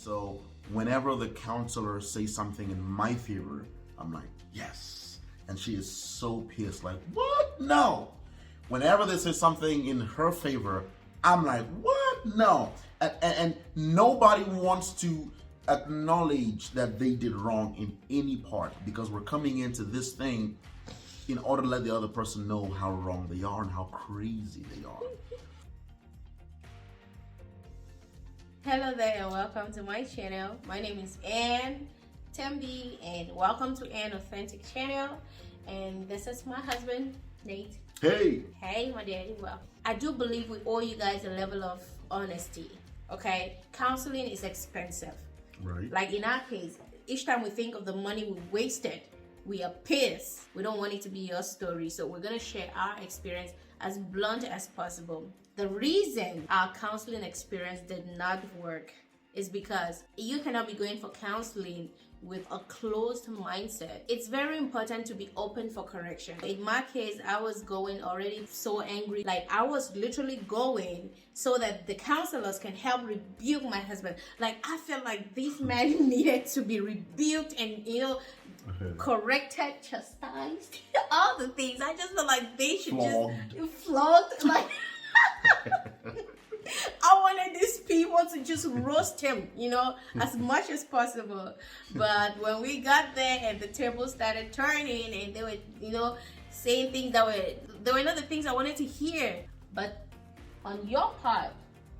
So whenever the counselor says something in my favor, I'm like, yes. And she is so pissed, like, what? No. Whenever they say something in her favor, I'm like, what? No. And nobody wants to acknowledge that they did wrong in any part, because we're coming into this thing in order to let the other person know how wrong they are and how crazy they are. Hello there and welcome to my channel. My name is Ann Tembi and welcome to Ann Authentic Channel. And this is my husband, Nate. Hey! Hey, my daddy. Well, I do believe we owe you guys a level of honesty, okay? Counseling is expensive. Right. Like in our case, each time we think of the money we wasted, we are pissed. We don't want it to be your story, so we're gonna share our experience as blunt as possible. The reason our counseling experience did not work is because you cannot be going for counseling with a closed mindset. It's very important to be open for correction. In my case, I was going already so angry. Like I was literally going so that the counselors can help rebuke my husband. Like I felt like this man needed to be rebuked and, corrected, chastised, all the things. I just felt like they should just flogged. Like I wanted these people to just roast him, as much as possible. But when we got there and the table started turning and they were, saying things that were not the things I wanted to hear. But on your part,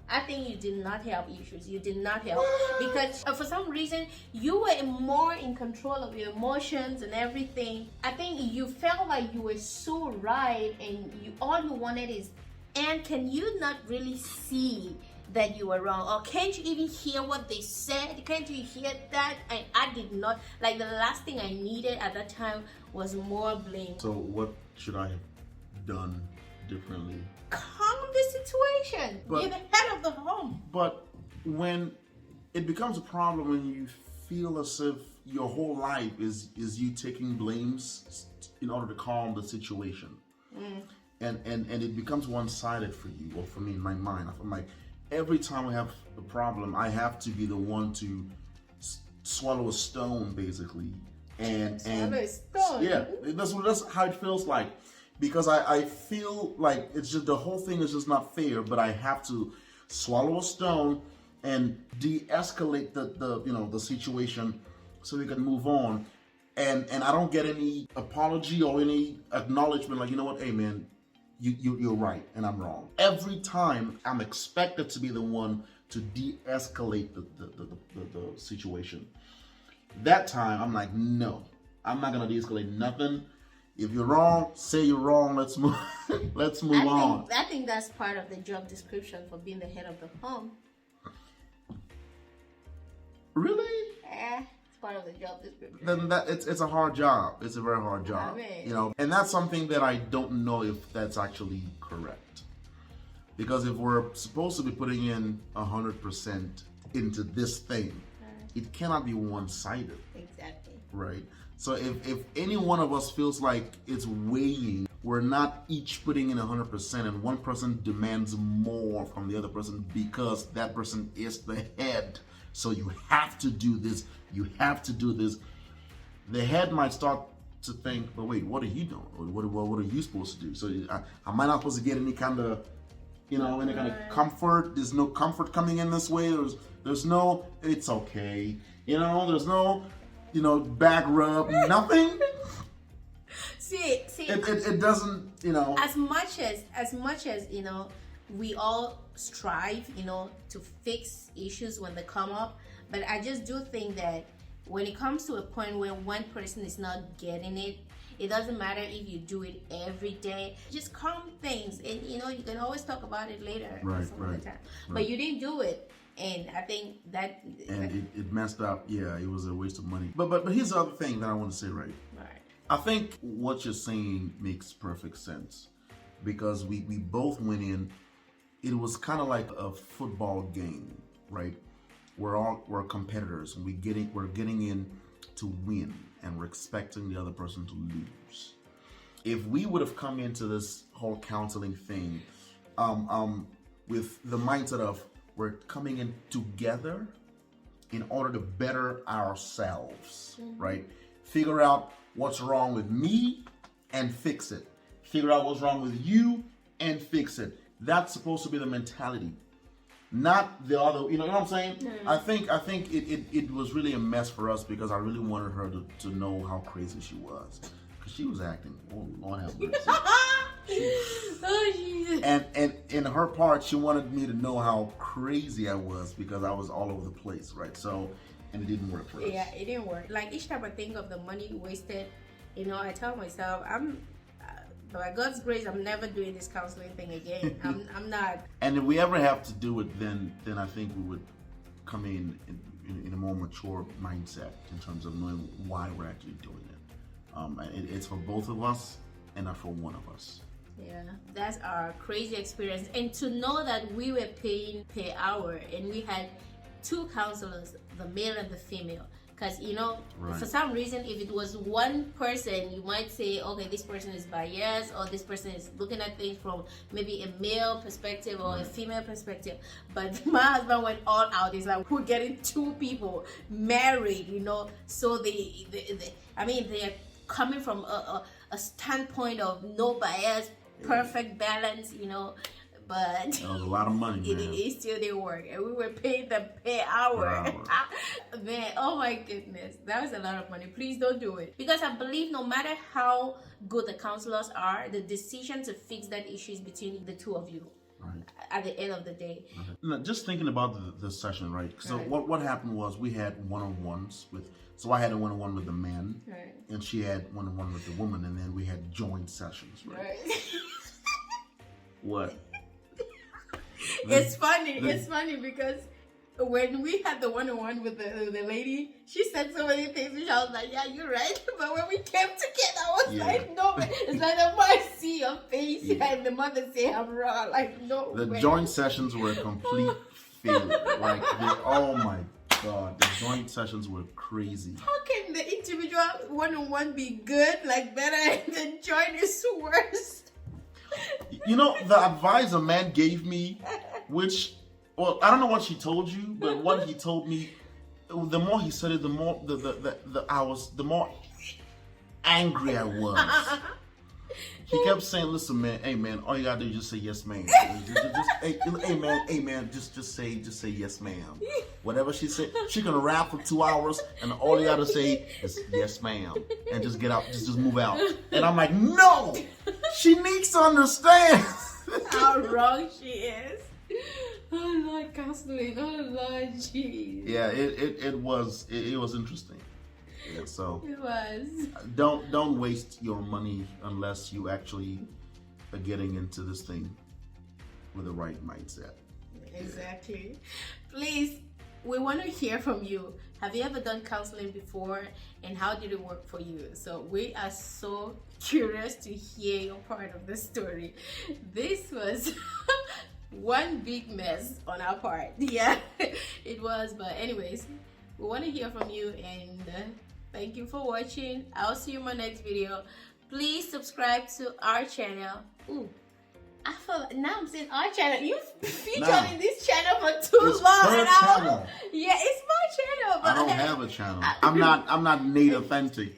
I think you did not have issues. You did not help because for some reason you were more in control of your emotions and everything. I think you felt like you were so right, and all you wanted is, and can you not really see that you were wrong? Or can't you even hear what they said? Can't you hear that? And I did not. Like the last thing I needed at that time was more blame. So what should I have done differently? Calm the situation. You're the head of the home. But when it becomes a problem, when you feel as if your whole life is you taking blames in order to calm the situation. And it becomes one-sided for you, or for me in my mind. I'm like, every time we have a problem, I have to be the one to swallow a stone, basically. Swallow a stone? Yeah, that's how it feels like. Because I feel like it's just, the whole thing is just not fair, but I have to swallow a stone and de-escalate the situation so we can move on. And I don't get any apology or any acknowledgement, like, you know what, hey man, you're right and I'm wrong. Every time I'm expected to be the one to de-escalate the situation. That time I'm like, no, I'm not gonna de-escalate nothing. If you're wrong, say you're wrong. Let's move. Let's move on. I think that's part of the job description for being the head of the home. Really? It's part of the job description. Then it's a hard job. It's a very hard job. And that's something that I don't know if that's actually correct. Because if we're supposed to be putting in 100% into this thing, it cannot be one-sided. Exactly. Right. So if any one of us feels like it's weighing, we're not each putting in 100%, and one person demands more from the other person because that person is the head. So you have to do this, you have to do this. The head might start to think, but wait, what are you doing? Or what are you supposed to do? So am I not supposed to get any kind of, any kind of comfort? There's no comfort coming in this way. There's no, it's okay. There's no, back rub, nothing. See, it doesn't, As much as we all strive, to fix issues when they come up, but I just do think that when it comes to a point where one person is not getting it, it doesn't matter if you do it every day. Just calm things, and you can always talk about it later. Right. But you didn't do it. And I think that... And it messed up. Yeah, it was a waste of money. But here's the other thing that I want to say, right? Right. I think what you're saying makes perfect sense. Because we both went in, it was kind of like a football game, right? We're competitors, and we're getting in to win, and we're expecting the other person to lose. If we would have come into this whole counseling thing with the mindset of, we're coming in together in order to better ourselves, right? Figure out what's wrong with me and fix it. Figure out what's wrong with you and fix it. That's supposed to be the mentality, not the other. You know what I'm saying? I think it was really a mess for us because I really wanted her to know how crazy she was, because she was acting. Oh Lord have mercy. Oh, Jesus. And in her part, she wanted me to know how crazy I was because I was all over the place, right? So, and it didn't work for us. Yeah, it didn't work. Like each time I think of the money wasted, I tell myself, by God's grace, I'm never doing this counseling thing again. I'm not. And if we ever have to do it, then I think we would come in a more mature mindset in terms of knowing why we're actually doing it. It's for both of us and not for one of us. Yeah, that's our crazy experience. And to know that we were paying per hour and we had 2 counselors, the male and the female. Because, Right. for some reason, if it was one person, you might say, okay, this person is biased, or this person is looking at things from maybe a male perspective or a female perspective. But my husband went all out. He's like, we're getting 2 people married, so they're coming from a standpoint of no bias, perfect balance, but That was a lot of money, man. it still didn't work, and we were paying them per hour. Man, oh my goodness, that was a lot of money. Please don't do it, because I believe no matter how good the counselors are, the decision to fix that issue is between the 2 of you. Right. At the end of the day. Now, just thinking about the session, right? So Right. what happened was we had one-on-ones with. So I had a one-on-one with the man, Right. and she had one-on-one with the woman, and then we had joint sessions, right? Right. What? It's funny because when we had the one-on-one with the lady, she said so many things which I was like, yeah, you're right. But when we came together, I was like, no way. It's like the mother see your face and the mother say I'm wrong. Like, no The way. joint sessions were a complete failure. Like, oh my God, the joint sessions were crazy. How can the individual one-on-one be good, like better, and the joint is worse? The advice a man gave me, which, well, I don't know what she told you, but what he told me, the more he said it, the more the more angry I was. He kept saying, "Listen, man, hey man, all you gotta do is just say yes, ma'am. Hey man, just say yes, ma'am. Whatever she said, she can rap for 2 hours, and all you gotta say is yes, ma'am, and just get out, just move out." And I'm like, no, she needs to understand how wrong she is. Oh Lord, counseling. Oh Lord, jeez. Yeah, it was interesting. Yeah, so It was. don't waste your money unless you actually are getting into this thing with the right mindset. Exactly. Please, we want to hear from you. Have you ever done counseling before, and how did it work for you? So we are so curious to hear your part of the story. This was one big mess on our part. Yeah, it was. But anyways, we want to hear from you, and thank you for watching. I'll see you in my next video. Please subscribe to our channel. Ooh, I feel now I'm saying our channel. You've featured in this channel for too It's long. her and channel. Yeah, it's my channel. But I don't have a channel. I'm not native authentic.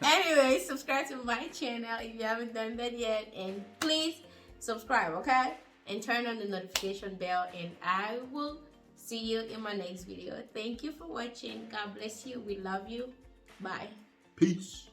Anyway, subscribe to my channel if you haven't done that yet, and please subscribe, okay? And turn on the notification bell, and I will see you in my next video. Thank you for watching. God bless you. We love you. Bye. Peace.